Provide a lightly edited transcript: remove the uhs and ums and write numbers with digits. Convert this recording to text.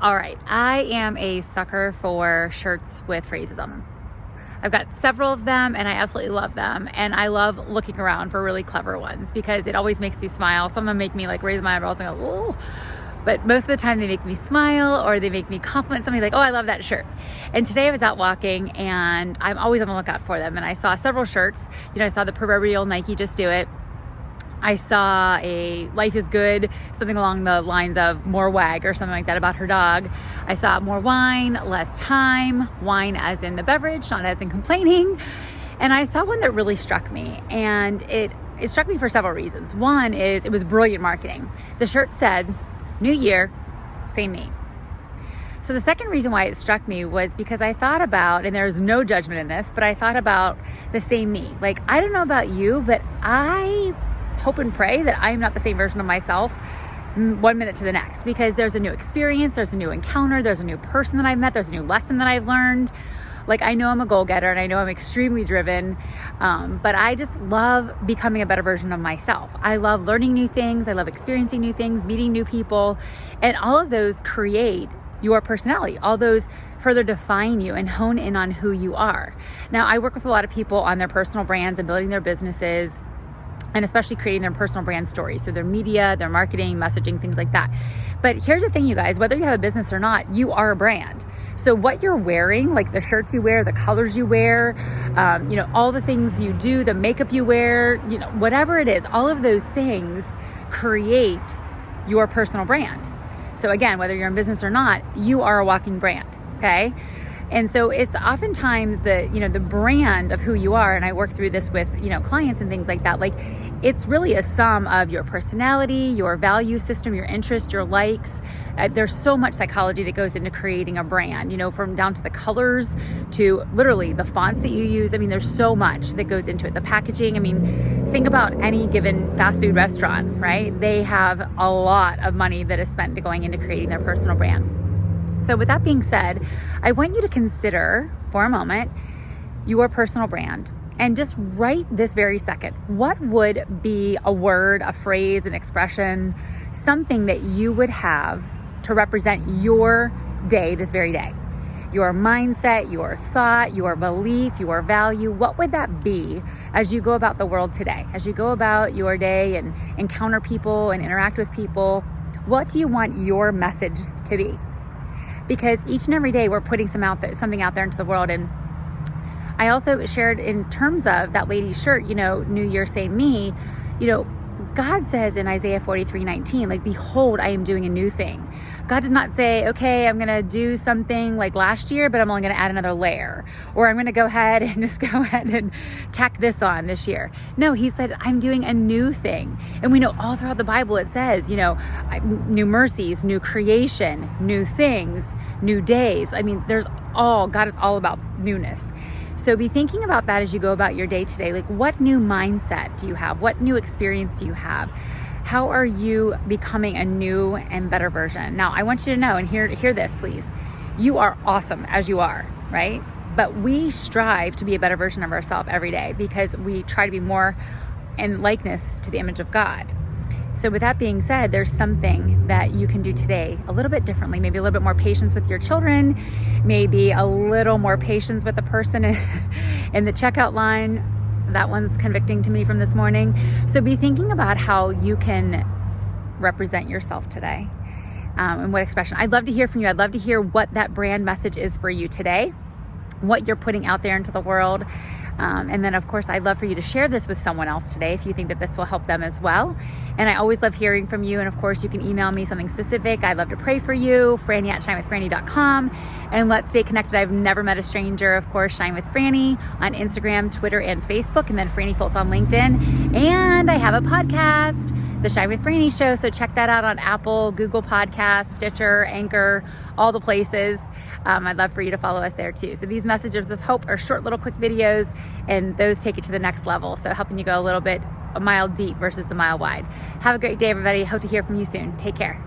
All right, I am a sucker for shirts with phrases on them. I've got several of them and I absolutely love them. And I love looking around for really clever ones because it always makes me smile. Some of them make me like raise my eyebrows and go, ooh. But most of the time they make me smile or they make me compliment somebody like, oh, I love that shirt. And today I was out walking and I'm always on the lookout for them. And I saw several shirts. I saw the proverbial Nike Just Do It. I saw a Life is Good, something along the lines of more wag or something like that about her dog. I saw more wine, less time, wine as in the beverage, not as in complaining. And I saw one that really struck me, and it struck me for several reasons. One is it was brilliant marketing. The shirt said, "New year, same me." So the second reason why it struck me was because I thought about, and there's no judgment in this, but I thought about the same me. Like, I don't know about you, but I hope and pray that I'm not the same version of myself 1 minute to the next, because there's a new experience, there's a new encounter, there's a new person that I've met, there's a new lesson that I've learned. Like, I know I'm a goal-getter and I know I'm extremely driven, but I just love becoming a better version of myself. I love learning new things, I love experiencing new things, meeting new people, and all of those create your personality. All those further define you and hone in on who you are. Now, I work with a lot of people on their personal brands and building their businesses, and especially creating their personal brand stories. So their media, their marketing, messaging, things like that. But here's the thing, you guys, whether you have a business or not, you are a brand. So what you're wearing, like the shirts you wear, the colors you wear, all the things you do, the makeup you wear, whatever it is, all of those things create your personal brand. So again, whether you're in business or not, you are a walking brand, okay? And so it's oftentimes the brand of who you are, and I work through this with, clients and things like that. Like, it's really a sum of your personality, your value system, your interest, your likes. There's so much psychology that goes into creating a brand, from down to the colors to literally the fonts that you use. I mean, there's so much that goes into it. The packaging, think about any given fast food restaurant, right? They have a lot of money that is spent going into creating their personal brand. So with that being said, I want you to consider for a moment your personal brand, and just right this very second, what would be a word, a phrase, an expression, something that you would have to represent your day this very day? Your mindset, your thought, your belief, your value, what would that be as you go about the world today? As you go about your day and encounter people and interact with people, what do you want your message to be? Because each and every day we're putting something out there into the world. And I also shared in terms of that lady's shirt, New Year, same me, God says in Isaiah 43:19, like, behold, I am doing a new thing. God does not say, okay, I'm going to do something like last year, but I'm only going to add another layer. Or I'm going to go ahead and tack this on this year. No, he said, I'm doing a new thing. And we know all throughout the Bible it says, new mercies, new creation, new things, new days. God is all about newness. So be thinking about that as you go about your day today. Like, what new mindset do you have? What new experience do you have? How are you becoming a new and better version? Now, I want you to know, and hear this, please. You are awesome as you are, right? But we strive to be a better version of ourselves every day because we try to be more in likeness to the image of God. So with that being said, there's something that you can do today a little bit differently, maybe a little bit more patience with your children, maybe a little more patience with the person in the checkout line. That one's convicting to me from this morning. So be thinking about how you can represent yourself today and what expression. I'd love to hear from you. I'd love to hear what that brand message is for you today, what you're putting out there into the world. And then, of course, I'd love for you to share this with someone else today if you think that this will help them as well. And I always love hearing from you. And, of course, you can email me something specific. I'd love to pray for you, Frannie@shinewithfrannie.com. And let's stay connected. I've never met a stranger. Of course, Shine with Frannie on Instagram, Twitter, and Facebook. And then Frannie Foltz on LinkedIn. And I have a podcast, The Shine with Frannie Show. So check that out on Apple, Google Podcasts, Stitcher, Anchor, all the places. I'd love for you to follow us there too. So these messages of hope are short little quick videos, and those take it to the next level. So helping you go a mile deep versus the mile wide. Have a great day, everybody. Hope to hear from you soon. Take care.